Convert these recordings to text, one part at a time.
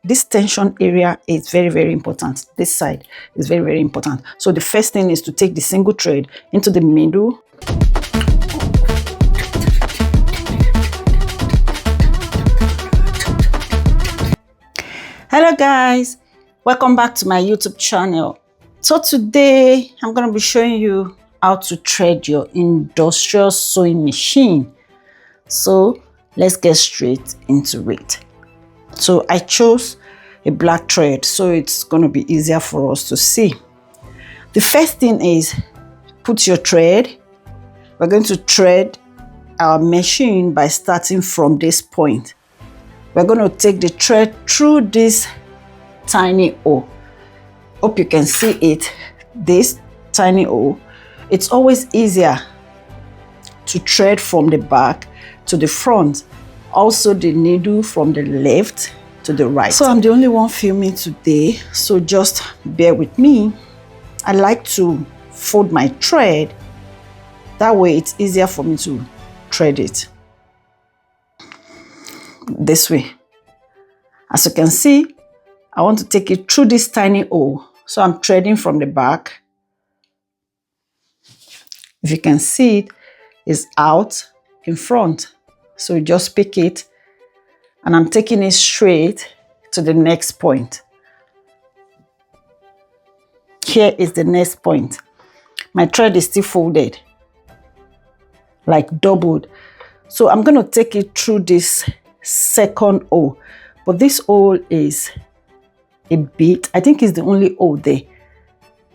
this tension area is very, very important. This side is very, very important. So the first thing is to take the single thread into the middle. Hello guys, welcome back to my YouTube channel. So today I'm going to be showing you how to thread your industrial sewing machine. So let's get straight into it. So I chose a black thread, so it's going to be easier for us to see. The first thing is put your thread. We're going to thread our machine by starting from this point. We're going to take the thread through this tiny hole. Hope you can see it. This tiny hole. It's always easier to thread from the back to the front. Also the needle from the left to the right. So I'm the only one filming today, so just bear with me. I like to fold my thread. That way it's easier for me to thread it. This way. As you can see, I want to take it through this tiny hole. So I'm threading from the back. If you can see it, it's out in front. So you just pick it and I'm taking it straight to the next point. Here is the next point. My thread is still folded, like doubled. So I'm going to take it through this second hole, but this hole is a bit, I think it's the only hole there,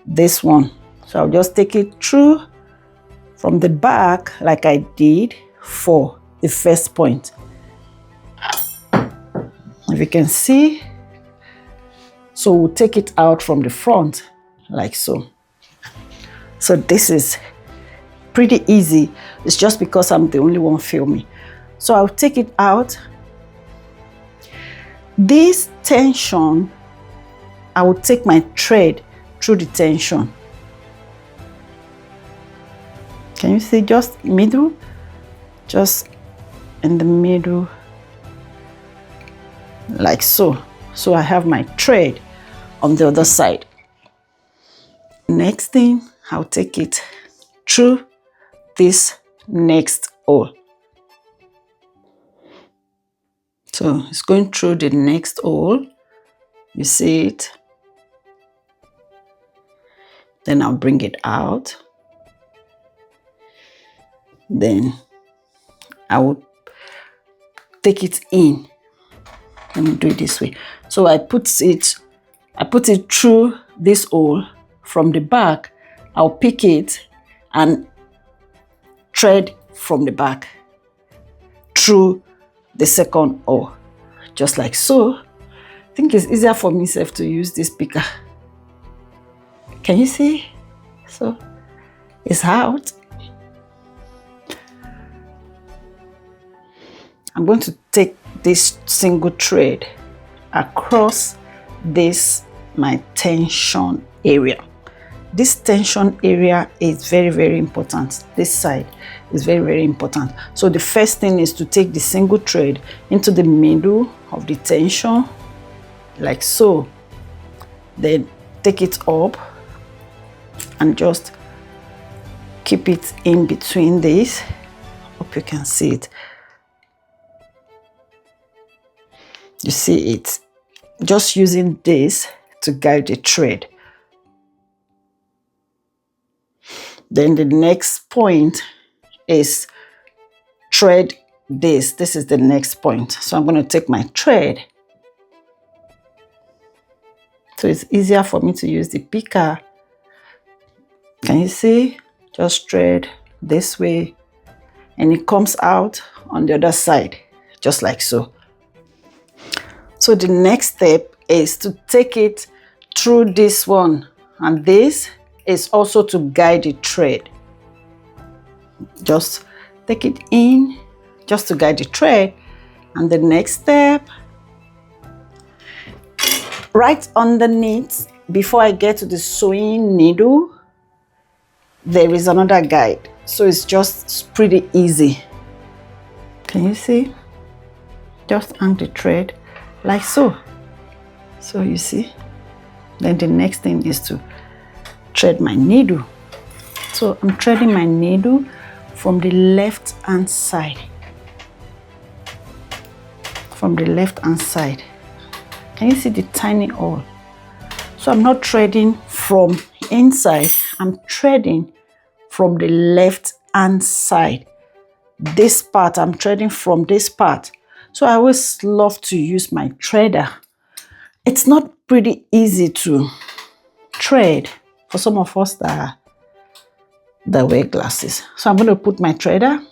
this one. So I'll just take it through from the back like I did for the first point. If you can see, so we'll take it out from the front like so. So this is pretty easy. It's just because I'm the only one filming. So I'll take it out. This tension, I will take my thread through the tension. Can you see just middle? Just in the middle, like so. So I have my thread on the other side. Next thing, I'll take it through this next hole. So it's going through the next hole. You see it? Then I'll bring it out. Then I will take it in. Let me do it this way. So I put it through this hole from the back. I'll pick it and thread from the back through the second hole, just like so. I think it's easier for myself to use this picker. Can you see? So it's out. I'm going to take this single thread across this my tension area. This tension area is very, very important. This side is very, very important. So the first thing is to take the single thread into the middle of the tension, like so. Then take it up and just keep it in between this. Hope you can see it. You see it. Just using this to guide the thread. Then the next point is thread this. This is the next point. So I'm going to take my thread. So it's easier for me to use the picker. Can you see? Just thread this way and it comes out on the other side, just like so. So the next step is to take it through this one, and this is also to guide the thread. Just take it in just to guide the thread. And the next step, right underneath, before I get to the sewing needle, there is another guide. So it's just pretty easy. Can you see? Just hang the thread like so. So you see, then the next thing is to thread my needle. So I'm threading my needle from the left hand side. From the left hand side. Can you see the tiny hole? So I'm not threading from inside, I'm threading from the left hand side. This part, I'm threading from this part. So I always love to use my threader. It's not pretty easy to thread for some of us that wear glasses. So I'm going to put my threader.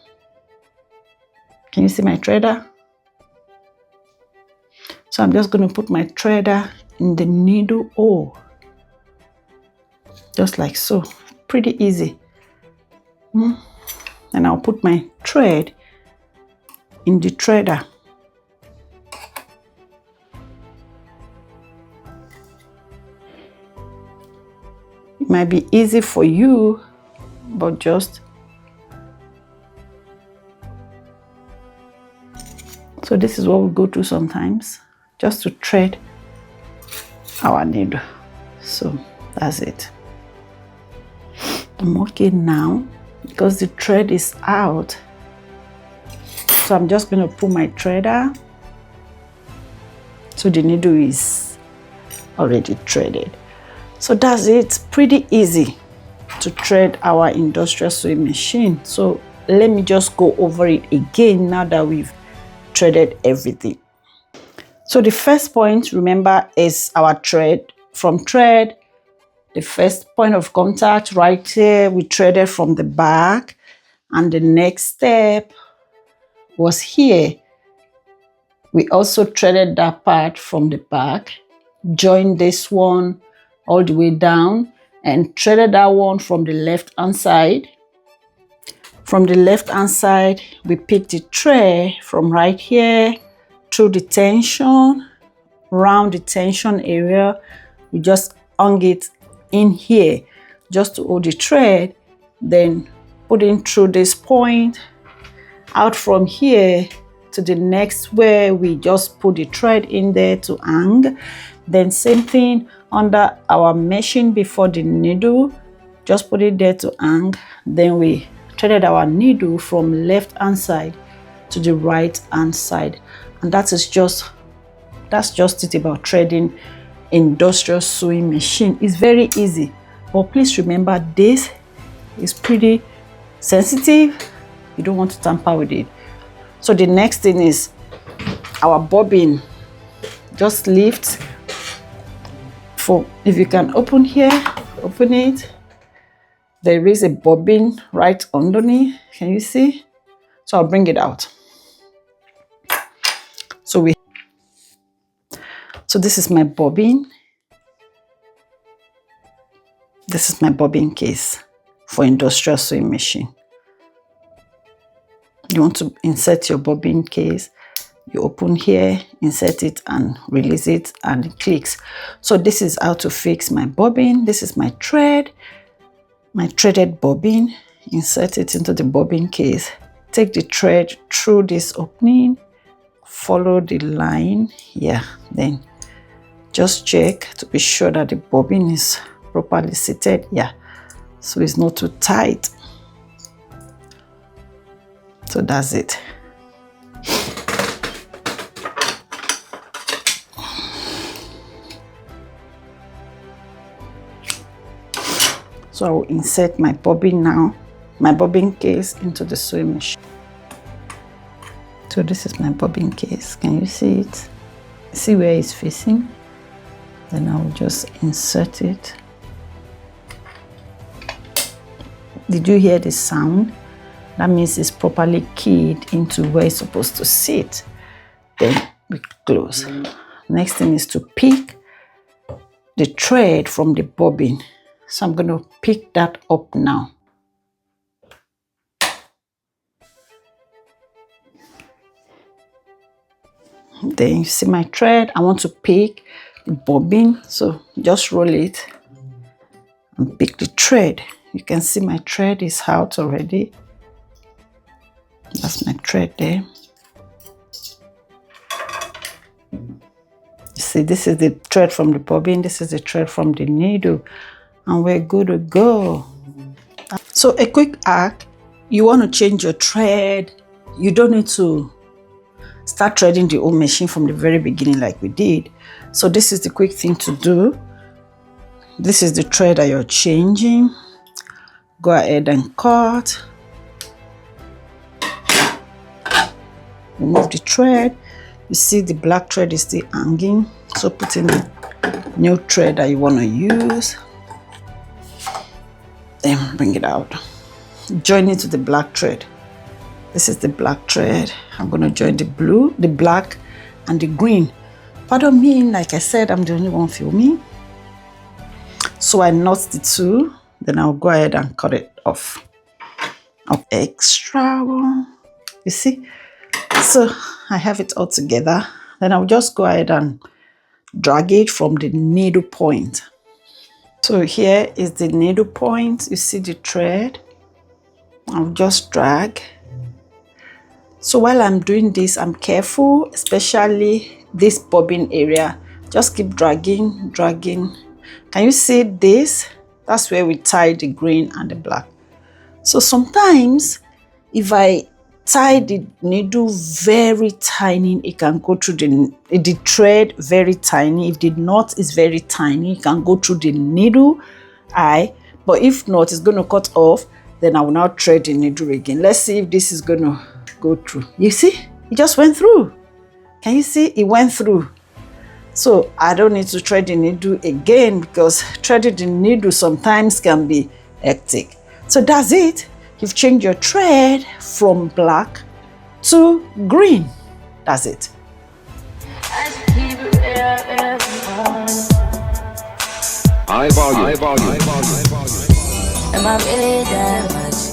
Can you see my threader? So I'm just going to put my threader in the needle hole. Just like so. Pretty easy. And I'll put my thread in the threader. It might be easy for you, but just so this is what we go through sometimes, just to thread our needle. So that's it. I'm okay now because the thread is out. So I'm just going to pull my threader. So the needle is already threaded. So that's it. Pretty easy to thread our industrial sewing machine. So let me just go over it again now that we've threaded everything. So the first point, remember, is our thread. From thread, the first point of contact right here, we threaded from the back, and the next step was here. We also threaded that part from the back, joined this one all the way down, and threaded that one from the left hand side. From the left hand side, we picked the thread from right here through the tension, round the tension area. We just hung it in here just to hold the thread, then put in through this point, out from here to the next where we just put the thread in there to hang. Then same thing under our meshing before the needle, just put it there to hang. Then we threaded our needle from left hand side to the right hand side, and that's just it about threading industrial sewing machine. It's very easy, but please remember this is pretty sensitive. You don't want to tamper with it. So the next thing is our bobbin. Just lift. If you can open here, open it. There is a bobbin right underneath. Can you see? So I'll bring it out. So this is my bobbin. This is my bobbin case for industrial sewing machine. You want to insert your bobbin case, you open here, insert it and release it, and it clicks. So this is how to fix my bobbin. This is my thread, my threaded bobbin. Insert it into the bobbin case. Take the thread through this opening, follow the line here, then just check to be sure that the bobbin is properly seated. Yeah, so it's not too tight. So that's it. So I will insert my bobbin now, my bobbin case into the sewing machine. So this is my bobbin case. Can you see it? See where it's facing? Then I will just insert it. Did you hear the sound? That means it's properly keyed into where it's supposed to sit. Then we close. Next thing is to pick the thread from the bobbin. So I'm going to pick that up now. Then you see my thread. I want to pick the bobbin, so just roll it and pick the thread. You can see my thread is out already. That's my thread there. See, this is the thread from the bobbin, this is the thread from the needle, and we're good to go. So a quick hack, you want to change your thread, you don't need to start threading the whole machine from the very beginning like we did. So this is the quick thing to do. This is the thread that you're changing. Go ahead and cut. Remove the thread. You see the black thread is still hanging. So put in the new thread that you want to use. Then bring it out. Join it to the black thread. This is the black thread. I'm going to join the blue, the black, and the green. Pardon me, like I said, I'm the only one filming. So I knot the two, then I'll go ahead and cut it off. Extra one. You see? So I have it all together. Then I'll just go ahead and drag it from the needle point. So here is the needle point. You see the thread? I'll just drag. So while I'm doing this, I'm careful, especially this bobbin area. Just keep dragging, dragging. Can you see this? That's where we tie the green and the black. So sometimes if I tie the needle very tiny, it can go through the thread very tiny. If the knot is very tiny, it can go through the needle eye. But if not, it's going to cut off. Then I will now thread the needle again. Let's see if this is going to go through. You see, it just went through. Can you see? It went through. So I don't need to thread the needle again, because threading the needle sometimes can be hectic. So that's it. You've changed your thread from black to green. That's it. High volume. Am I really that much?